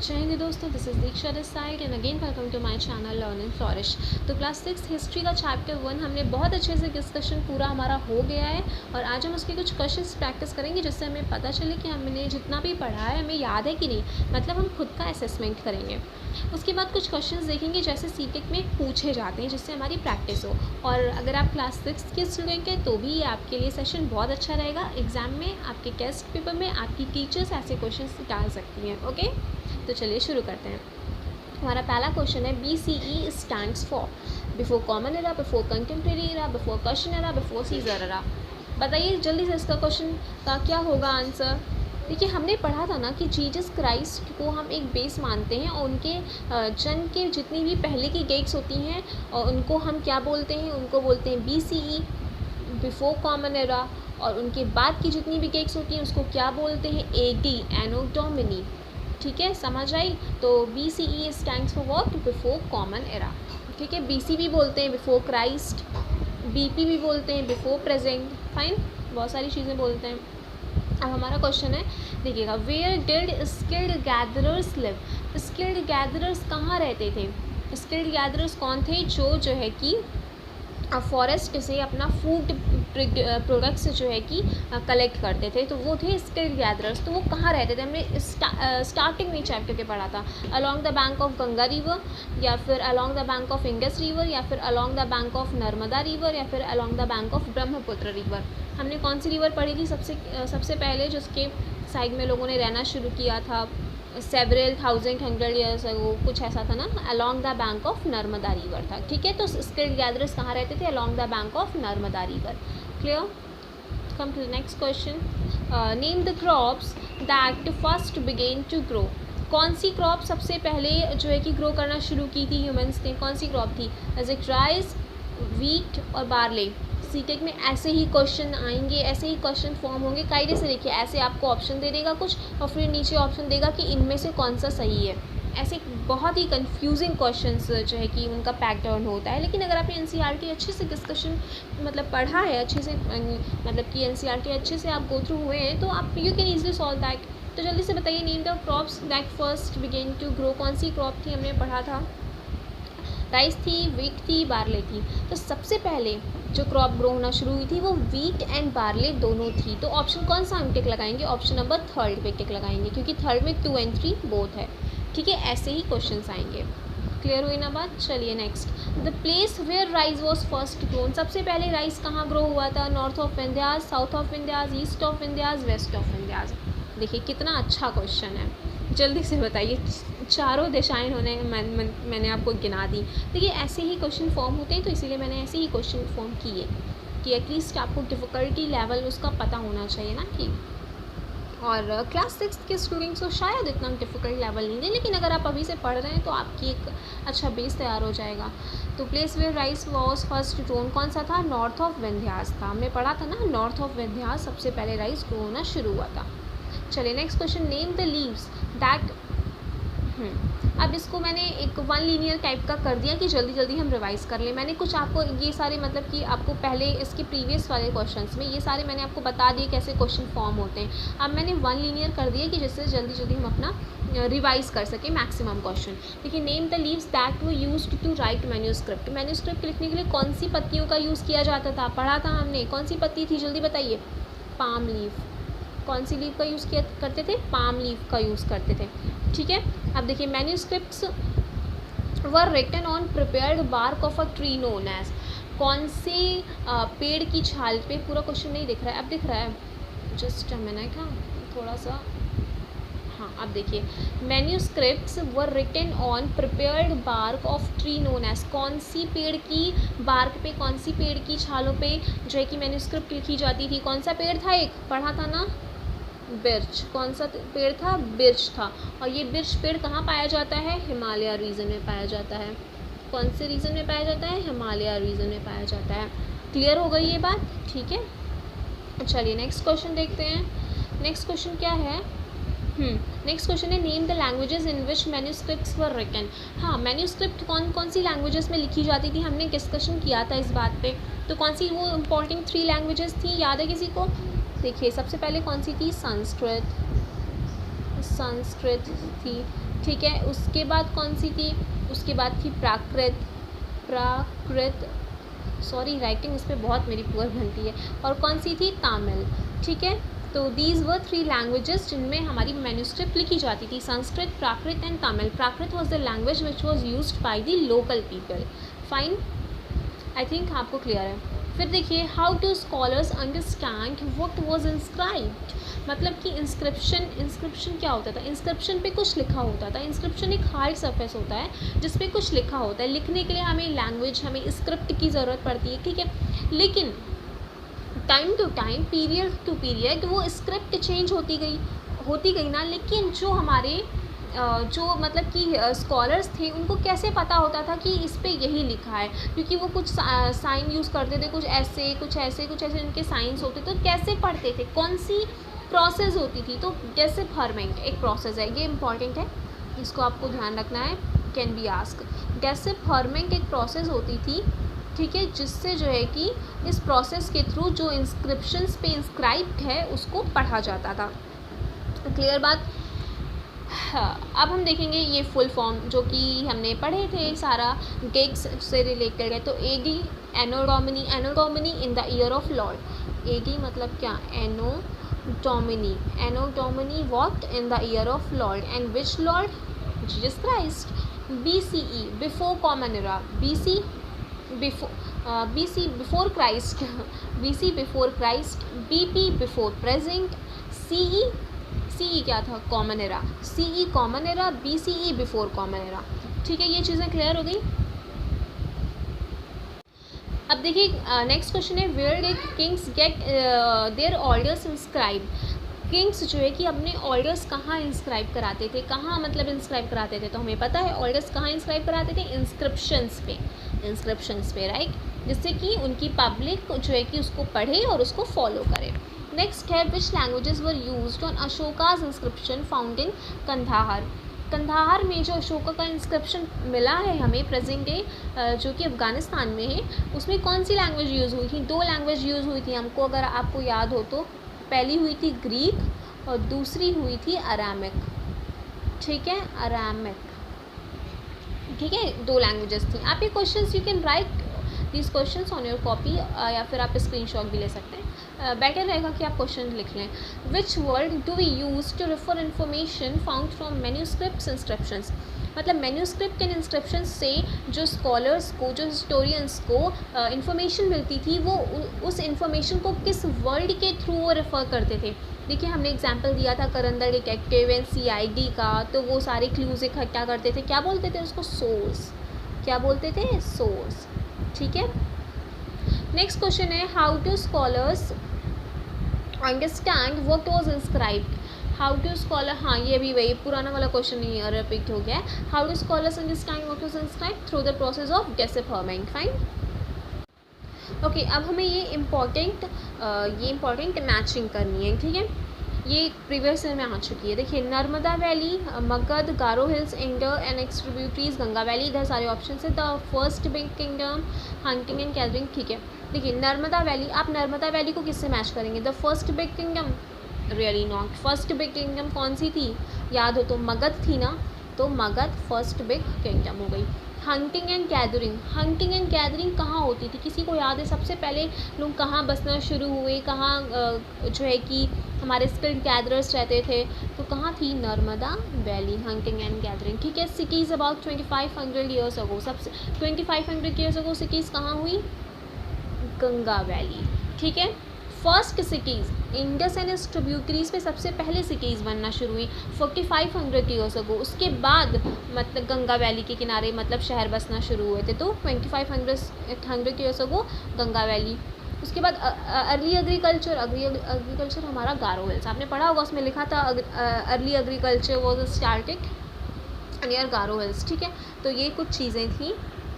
जय हिंद दोस्तों, this is Deeksha this side and again welcome to my channel learn and flourish. तो class 6 history का चैप्टर 1 हमने बहुत अच्छे से डिस्कशन पूरा हमारा हो गया है और आज हम उसके कुछ क्वेश्चंस प्रैक्टिस करेंगे जिससे हमें पता चले कि हमने जितना भी पढ़ा है हमें याद है कि नहीं, मतलब हम खुद का असेसमेंट करेंगे। उसके बाद कुछ क्वेश्चंस देखेंगे जैसे सीटेट में पूछे जाते हैं जिससे हमारी प्रैक्टिस हो। और अगर आप क्लास 6 के स्टूडेंट हैं तो भी आपके लिए सेशन बहुत अच्छा रहेगा। एग्ज़ाम में आपके टेस्ट पेपर में आपकी टीचर्स ऐसे क्वेश्चन डाल सकती हैं। ओके, तो चलिए शुरू करते हैं। हमारा पहला क्वेश्चन है BCE stands for before common era, before contemporary era, before question era, before Caesar era. बताइए जल्दी से इसका क्वेश्चन का क्या होगा आंसर। देखिए हमने पढ़ा था ना कि जीसस क्राइस्ट को हम एक बेस मानते हैं और उनके जन्म के जितनी भी पहले की डेट्स होती हैं और उनको हम क्या बोलते हैं, उनको बोलते हैं BCE बिफोर कॉमन एरा। और उनके बाद की जितनी भी डेट्स होती हैं उसको क्या बोलते हैं AD एनो डोमिनी। ठीक है, समझ आई। तो BCE stands for what, before common era. ठीक है, BC भी बोलते हैं बिफोर क्राइस्ट, BP भी बोलते हैं बिफोर प्रेजेंट। फाइन, बहुत सारी चीज़ें बोलते हैं। अब हमारा क्वेश्चन है, देखिएगा, where did skilled gatherers live. Skilled gatherers कहाँ रहते थे। स्किल्ड गैदरर्स कौन थे, जो है कि फॉरेस्ट से अपना फूड प्रोडक्ट्स जो है कि कलेक्ट करते थे, तो वो थे स्किल्ड गैदरर्स। तो वो कहाँ रहते थे, हमने स्टार्टिंग में चैप्टर के पढ़ा था। Along the bank of Ganga river, या फिर along the bank of Indus river, या फिर along the bank of Narmada river, या फिर along the bank of Brahmaputra river. हमने कौन सी रिवर पढ़ी थी सबसे पहले, जिसके साइड में लोगों ने रहना शुरू किया था सेवरल 1000 ईयर्स अगो, कुछ ऐसा था ना, along the bank of Narmada river था। ठीक है, तो स्किल्ड गैदरर्स कहाँ रहते थे, along the bank of Narmada river. Clear. Come to the next question, name the crops that first began to grow. कौन सी क्रॉप सबसे पहले जो है कि ग्रो करना शुरू की थी ह्यूमंस ने, कौन सी क्रॉप थी। एज ए राइस, वीट और बार्ले। सीटेक में ऐसे ही क्वेश्चन आएंगे, ऐसे ही क्वेश्चन फॉर्म होंगे। कायदे से देखिए, ऐसे आपको ऑप्शन दे देगा कुछ और फिर नीचे ऑप्शन देगा कि इनमें से कौन सा सही है। ऐसे बहुत ही कंफ्यूजिंग क्वेश्चंस जो है कि उनका पैटर्न होता है। लेकिन अगर आपने NCERT अच्छे से डिस्कशन मतलब पढ़ा है अच्छे से, मतलब कि NCERT अच्छे से आप गो थ्रू हुए हैं, तो आप you can easily solve that. तो जल्दी से बताइए, name the crops that first began to grow. कौन सी क्रॉप थी, हमने पढ़ा था राइस थी, वीट थी, बार्ले थी। तो सबसे पहले जो क्रॉप ग्रो होना शुरू हुई थी वो वीट एंड बार्ले दोनों थी। तो ऑप्शन कौन सा हम टिक लगाएंगे, ऑप्शन नंबर 3 पे टिक लगाएंगे, क्योंकि 3 में 2 और 3 बोथ है। ठीक है, ऐसे ही क्वेश्चंस आएंगे। क्लियर हुई ना बात। चलिए next, the place where rice was first grown. सबसे पहले राइस कहाँ ग्रो हुआ था, north of Vindhyas, south of Vindhyas, east of Vindhyas, west of Vindhyas. देखिए कितना अच्छा क्वेश्चन है, जल्दी से बताइए। चारों दिशाएं मैंने आपको गिना दी। देखिए ऐसे ही क्वेश्चन फॉर्म होते हैं, तो इसीलिए मैंने ऐसे ही क्वेश्चन फॉर्म किए कि एटलीस्ट आपको डिफ़िकल्टी लेवल उसका पता होना चाहिए ना कि। और क्लास 6 के स्टूडेंट्स को शायद इतना डिफ़िकल्ट लेवल नहीं दे, लेकिन अगर आप अभी से पढ़ रहे हैं तो आपकी एक अच्छा बेस तैयार हो जाएगा। तो place where rice was first grown कौन सा था, नॉर्थ ऑफ विंध्यास था। हमने पढ़ा था ना, नॉर्थ ऑफ विंध्यास सबसे पहले राइस ग्रो होना शुरू हुआ था। चलिए next question, name the leaves that. अब इसको मैंने एक 1 लीनियर टाइप का कर दिया कि जल्दी जल्दी हम रिवाइज़ कर लें। मैंने कुछ आपको ये सारे मतलब कि आपको पहले इसके प्रीवियस वाले क्वेश्चंस में ये सारे मैंने आपको बता दिए कैसे क्वेश्चन फॉर्म होते हैं। अब मैंने 1 लीनियर कर दिया कि जिससे जल्दी जल्दी हम अपना रिवाइज़ कर सकें मैक्सिमम क्वेश्चन। देखिए, name the leaves that were used to write manuscript. Manuscript लिखने के लिए कौन सी पत्तियों का यूज़ किया जाता था, पढ़ा था हमने। कौन सी पत्ती थी, जल्दी बताइए। Palm leaf. कौन सी लीफ का यूज़ किया करते थे, पाम लीफ का यूज़ करते थे। ठीक है, अब देखिए, manuscripts were written on prepared bark of a tree known as. कौन से पेड़ की छाल पे, पूरा क्वेश्चन नहीं दिख रहा है, अब दिख रहा है, जस्ट अ मिनट, हाँ थोड़ा सा, हाँ अब देखिए, manuscripts were written on prepared bark of tree known as. कौन सी पेड़ की बार्क पे, कौन सी पेड़ की छालों पे जो है कि मैन्यूस्क्रिप्ट लिखी जाती थी। कौन सा पेड़ था, एक पढ़ा था ना, बिर्च। कौन सा पेड़ था, बिर्च था। और ये बिर्च पेड़ कहाँ पाया जाता है, हिमालय रीजन में पाया जाता है। कौन से रीजन में पाया जाता है, हिमालय रीजन में पाया जाता है। क्लियर हो गई ये बात। ठीक है, चलिए नेक्स्ट क्वेश्चन देखते हैं। नेक्स्ट क्वेश्चन क्या है, नेक्स्ट क्वेश्चन है, name the languages in which manuscripts were written. हाँ, मैन्यूस्क्रिप्ट कौन कौन सी लैंग्वेजेस में लिखी जाती थी, हमने डिस्कशन किया था इस बात पे। तो कौन सी वो इम्पॉर्टेंट 3 लैंग्वेजेस थी, याद है किसी को। देखिए सबसे पहले कौन सी थी, संस्कृत, संस्कृत थी, ठीक है। उसके बाद कौन सी थी, उसके बाद थी प्राकृत, सॉरी राइटिंग इस पर बहुत मेरी पुअर बनती है। और कौन सी थी, तमिल, ठीक है। तो दीज वर 3 लैंग्वेजेस जिनमें हमारी मैन्यूस्क्रिप्ट लिखी जाती थी, Sanskrit, Prakrit and Tamil. Prakrit was the language which was used by the local people. Fine, I think आपको क्लियर है। फिर देखिए, how do scholars understand what was inscribed. मतलब कि इंस्क्रिप्शन क्या होता था, इंस्क्रिप्शन पे कुछ लिखा होता था। इंस्क्रिप्शन एक हार्ड सरफेस होता है जिस पे कुछ लिखा होता है। लिखने के लिए हमें लैंग्वेज, हमें स्क्रिप्ट की ज़रूरत पड़ती है, ठीक है। लेकिन time to time, period to period वो स्क्रिप्ट चेंज होती गई ना। लेकिन जो हमारे जो मतलब कि स्कॉलर्स थे, उनको कैसे पता होता था कि इस पे यही लिखा है, क्योंकि वो कुछ साइन यूज़ करते थे, कुछ ऐसे कुछ उनके साइंस होते। तो कैसे पढ़ते थे, कौन सी प्रोसेस होती थी। तो डेसिफरमेंट एक प्रोसेस है, ये इंपॉर्टेंट है, इसको आपको ध्यान रखना है, कैन बी आस्क। डेसिफरमेंट एक प्रोसेस होती थी, ठीक है, जिससे जो है कि इस प्रोसेस के थ्रू जो इंस्क्रिप्शंस पे इंस्क्राइब्ड है उसको पढ़ा जाता था। क्लियर बात। हाँ, अब हम देखेंगे ये फुल फॉर्म जो कि हमने पढ़े थे सारा गेग्स से रिलेटेड है। तो AD, anno Domini in the year of lord. AD मतलब क्या, anno Domini what in the year of lord, and which lord, Jesus Christ. BCE, before common era, BC before Christ, BC before Christ, BP before present, CE क्या था, common era, CE common era, BCE before common era, ठीक है। ये चीज़ें clear हो गई। अब देखिए नेक्स्ट क्वेश्चन है, where did kings get there orders inscribe. Kings जो है कि अपने ऑर्डर्स कहाँ इंस्क्राइब कराते थे, कहाँ मतलब इंस्क्राइब कराते थे। तो हमें पता है ऑर्डर्स कहाँ इंस्क्राइब कराते थे, इंस्क्रिप्शंस पे, राइट, जिससे कि उनकी पब्लिक जो है कि उसको पढ़े और उसको फॉलो करे। नेक्स्ट है, which languages were used on Ashoka's inscription found in Kandahar. Kandahar में जो अशोका का इंस्क्रिप्शन मिला है हमें प्रेजेंट डे, जो कि अफ़गानिस्तान में है, उसमें कौन सी लैंग्वेज यूज़ हुई थी, 2 लैंग्वेज यूज़ हुई थी हमको, अगर आपको याद हो तो। पहली हुई थी ग्रीक और दूसरी हुई थी अरामिक, ठीक है, अरामिक, ठीक है, 2 लैंग्वेजेस थी। आप ये questions you can write these questions on your copy, या फिर आप स्क्रीनशॉट भी ले सकते हैं। बेटर रहेगा कि आप क्वेश्चन लिख लें। Which word do we use to refer information found from manuscripts inscriptions. मतलब मैन्यूस्क्रिप्ट एंड इंस्क्रिप्शन से जो स्कॉलर्स को, जो हिस्टोरियंस को इन्फॉर्मेशन मिलती थी, वो उस इन्फॉर्मेशन को किस वर्ड के थ्रू वो रेफ़र करते थे। देखिए हमने एग्जांपल दिया था करंदल डिटेक्टिव एंड CID का, तो वो सारे क्लूज़ इकट्ठा करते थे, क्या बोलते थे उसको, सोर्स, क्या बोलते थे, सोर्स, ठीक है। नेक्स्ट क्वेश्चन है, how do scholars understand what was inscribed. How do scholar, हाँ ये भी वही पुराना वाला क्वेश्चन ही रिपीट हो गया है। How do scholars understand what was inscribed, through the process of decipherment. Fine, okay. अब हमें ये इम्पॉर्टेंट मैचिंग करनी है, ठीक है। ये प्रीवियस ईयर में आ चुकी है। देखिए Narmada valley, Magadha, Garo hills, Indus and its tributaries, Ganga valley, इधर सारे ऑप्शन है। The first big kingdom, hunting and gathering, ठीक है। देखिए नर्मदा वैली, आप नर्मदा वैली को किससे मैच करेंगे, the first big kingdom, really not. First big kingdom कौन सी थी, याद हो तो मगध थी ना, तो मगध फर्स्ट बिग किंगडम हो गई। हंटिंग एंड गैदरिंग कहाँ होती थी, किसी को याद है सबसे पहले लोग कहाँ बसना शुरू हुए, कहाँ जो है कि हमारे स्किल्ड गैदरर्स रहते थे, तो कहाँ थी, Narmada valley, hunting and gathering, ठीक है। सिटीज़ अबाउट 2500 ईयर्स अगो, सबसे 2500 ईयर्स अगो सिटीज़ कहाँ हुई, गंगा वैली, ठीक है। First cities Indus and it's tributaries पे सबसे पहले सिटीज़ बनना शुरू हुई 4500 ईयर्स अगो, उसके बाद मतलब गंगा वैली के किनारे मतलब शहर बसना शुरू हुए थे, तो 2500 ईयर्स अगो गंगा वैली। उसके बाद अर्ली एग्रीकल्चर हमारा गारो हिल्स, आपने पढ़ा होगा, उसमें लिखा था early agriculture was started near Garo hills, ठीक है। तो ये कुछ चीज़ें थी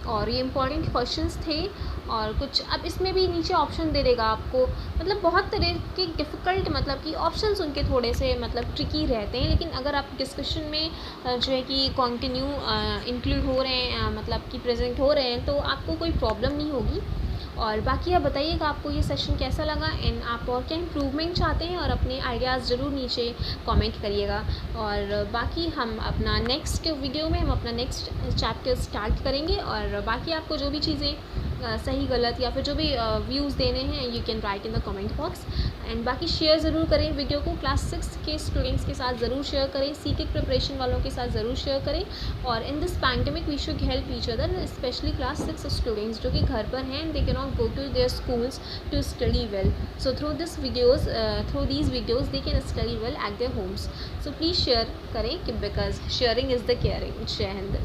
और ये इंपॉर्टेंट क्वेश्चंस थे। और कुछ अब इसमें भी नीचे ऑप्शन दे देगा आपको, मतलब बहुत तरह के डिफ़िकल्ट, मतलब कि ऑप्शंस उनके थोड़े से मतलब ट्रिकी रहते हैं, लेकिन अगर आप डिस्कशन में जो है कि कंटिन्यू इंक्लूड हो रहे हैं, मतलब कि प्रेजेंट हो रहे हैं, तो आपको कोई प्रॉब्लम नहीं होगी। और बाकी आप बताइएगा आपको ये सेशन कैसा लगा एंड आप और क्या इम्प्रूवमेंट चाहते हैं, और अपने आइडियाज़ ज़रूर नीचे कमेंट करिएगा। और बाकी हम अपना नेक्स्ट वीडियो में हम अपना नेक्स्ट चैप्टर स्टार्ट करेंगे, और बाकी आपको जो भी चीज़ें सही गलत या फिर जो भी व्यूज़ देने हैं you can write in the comment box. And बाकी शेयर ज़रूर करें वीडियो को, क्लास 6 के स्टूडेंट्स के साथ ज़रूर शेयर करें, सीटेट प्रिपरेशन वालों के साथ ज़रूर शेयर करें। और in this pandemic we should help each other, specially class 6 students जो कि घर पर हैं, they can not go to their schools to study well, so through these videos they can study well at their homes. So please share करें कि because sharing is the caring. जय हिंद।